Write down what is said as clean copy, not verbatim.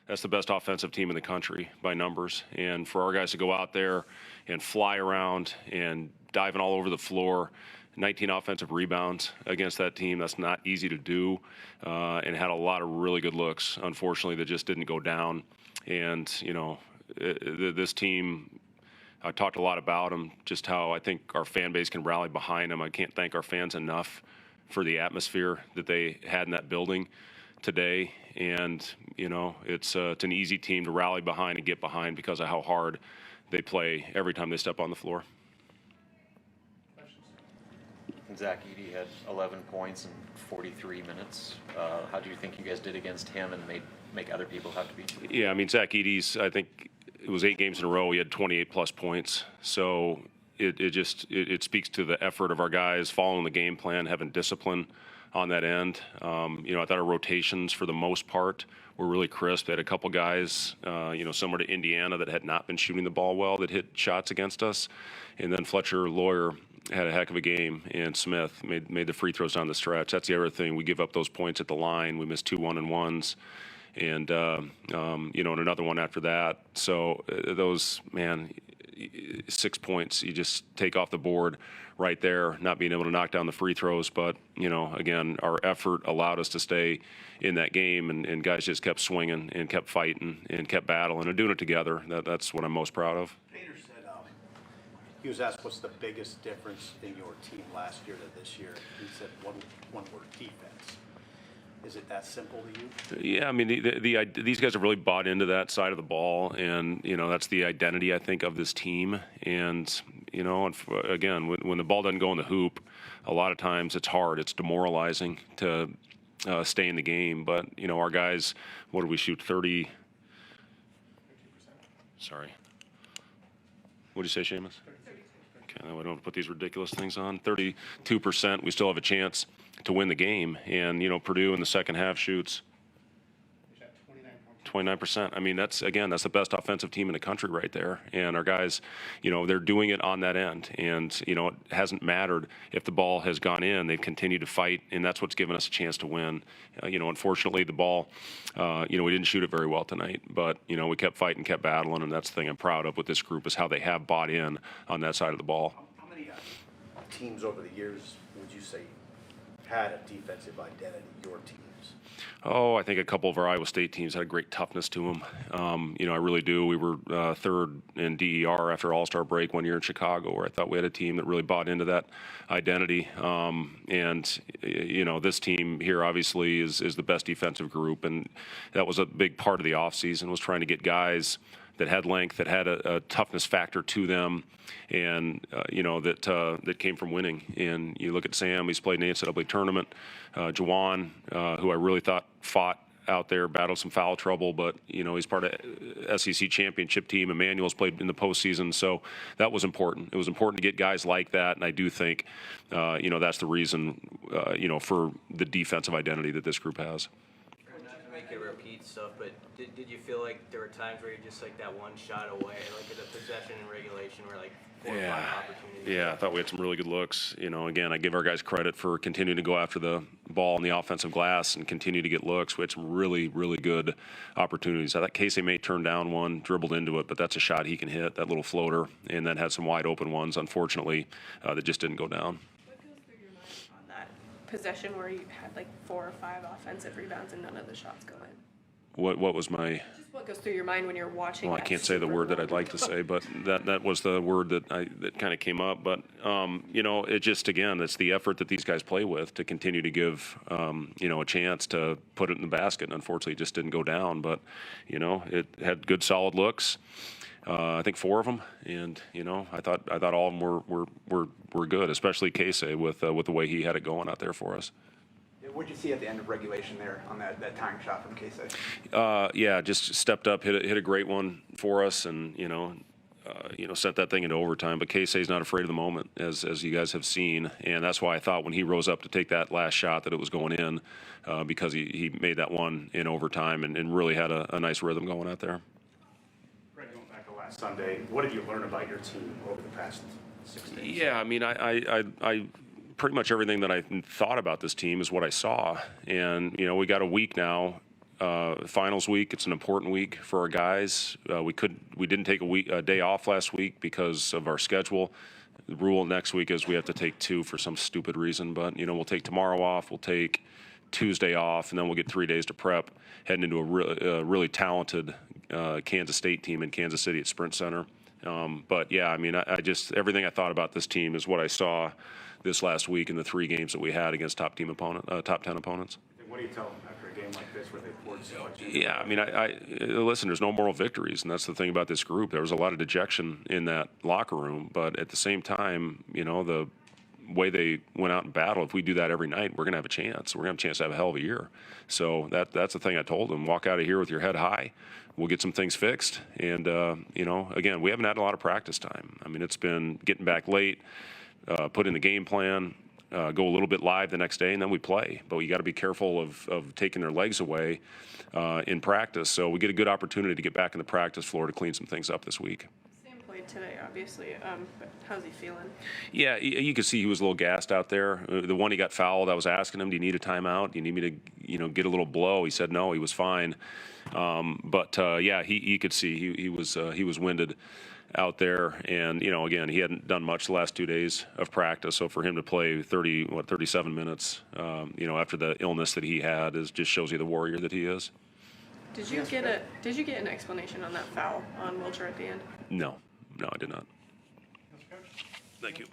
that's the best offensive team in the country by numbers. And for our guys to go out there and fly around and diving all over the floor, 19 offensive rebounds against that team, that's not easy to do, and had a lot of really good looks, unfortunately, that just didn't go down. And, this team, I talked a lot about them, just how I think our fan base can rally behind them. I can't thank our fans enough for the atmosphere that they had in that building today. And, it's an easy team to rally behind and get behind because of how hard they play every time they step on the floor. Zach Edey had 11 points in 43 minutes. How do you think you guys did against him and make other people have to be? Yeah, I mean, Zach Edey's, I think it was 8 games in a row. He had 28-plus points. So it speaks to the effort of our guys following the game plan, having discipline on that end. I thought our rotations, for the most part, were really crisp. They had a couple guys, similar to Indiana, that had not been shooting the ball well, that hit shots against us. And then Fletcher Lawyer had a heck of a game, and Smith made the free throws down the stretch. That's the other thing. We give up those points at the line. We missed 2 1-and-1s, and and another one after that. So those, 6 points you just take off the board right there, not being able to knock down the free throws. But, again, our effort allowed us to stay in that game, and guys just kept swinging and kept fighting and kept battling and doing it together. That's what I'm most proud of. Painter said he was asked what's the biggest difference in your team last year to this year. He said one word: defense. Is it that simple to you? Yeah, I mean, these guys have really bought into that side of the ball, and that's the identity, I think, of this team. And again, when the ball doesn't go in the hoop, a lot of times it's hard. It's demoralizing to stay in the game. But our guys, what did we shoot? 30. Sorry. What did you say, Seamus? Okay, we don't put these ridiculous things on. 32%. We still have a chance to win the game. And, Purdue in the second half shoots 29%. I mean, that's the best offensive team in the country right there. And our guys, they're doing it on that end. And, it hasn't mattered if the ball has gone in. They've continued to fight, and that's what's given us a chance to win. Unfortunately, the ball, we didn't shoot it very well tonight. But, we kept fighting, kept battling, and that's the thing I'm proud of with this group is how they have bought in on that side of the ball. How many teams over the years would you say had a defensive identity, your teams? Oh, I think a couple of our Iowa State teams had a great toughness to them. I really do. We were third in DER after All-Star break one year in Chicago, where I thought we had a team that really bought into that identity. This team here obviously is the best defensive group, and that was a big part of the offseason, was trying to get guys that had length, that had a toughness factor to them, and that came from winning. And you look at Sam; he's played in the NCAA tournament. Juwan, who I really thought fought out there, battled some foul trouble, but he's part of SEC championship team. Emmanuel's played in the postseason, so that was important. It was important to get guys like that, and I do think that's the reason for the defensive identity that this group has. Make it repeat stuff, but did you feel like there were times where you're just like that one shot away, like at the possession in regulation, where like 4 or 5 opportunities? Yeah, I thought we had some really good looks. Again, I give our guys credit for continuing to go after the ball in the offensive glass and continue to get looks. We had some really, really good opportunities. I thought Casey may turn down one, dribbled into it, but that's a shot he can hit, that little floater, and then had some wide open ones, unfortunately, that just didn't go down. What goes through your mind on that possession where you had like 4 or 5 offensive rebounds and none of the shots go in? What was my... Just what goes through your mind when you're watching? Well, I can't say the word that I'd like to say, but that was the word that kind of came up. But it just, again, it's the effort that these guys play with to continue to give a chance to put it in the basket. And unfortunately, it just didn't go down. But it had good, solid looks. I think 4 of them, and I thought all of them were good, especially Casey with the way he had it going out there for us. What did you see at the end of regulation there on that tying shot from Casey? Yeah, just stepped up, hit a great one for us, and sent that thing into overtime. But Casey's not afraid of the moment, as you guys have seen, and that's why I thought when he rose up to take that last shot that it was going in, because he made that one in overtime and really had a nice rhythm going out there. Fred, going back to last Sunday, what did you learn about your team over the past 6 days? Yeah, I mean, I pretty much everything that I thought about this team is what I saw. And, we got a week now finals week. It's an important week for our guys. We didn't take a day off last week because of our schedule. The rule next week is we have to take 2 for some stupid reason, but we'll take tomorrow off. We'll take Tuesday off, and then we'll get 3 days to prep, heading into a really talented Kansas State team in Kansas City at Sprint Center. But yeah, I mean, I just everything I thought about this team is what I saw this last week in the 3 games that we had against top 10 opponents. What do you tell them after a game like this where they poured so much? Yeah, I mean, I listen. There's no moral victories, and that's the thing about this group. There was a lot of dejection in that locker room, but at the same time, the way they went out and battled. If we do that every night, we're gonna have a chance. We're gonna have a chance to have a hell of a year. So that's the thing I told them. Walk out of here with your head high. We'll get some things fixed. And again, we haven't had a lot of practice time. I mean, it's been getting back late, put in the game plan. Go a little bit live the next day, and then we play. But you got to be careful of taking their legs away in practice. So we get a good opportunity to get back in the practice floor to clean some things up this week. Sam played today, obviously. But how's he feeling? Yeah, you could see he was a little gassed out there. The one he got fouled, I was asking him, "Do you need a timeout? Do you need me to, get a little blow?" He said no, he was fine. Yeah, he could see he was winded out there, and again, he hadn't done much the last 2 days of practice. So for him to play 37 minutes, after the illness that he had, just shows you the warrior that he is. Did you get an explanation on that foul on Wilcher at the end? No, I did not. Thank you.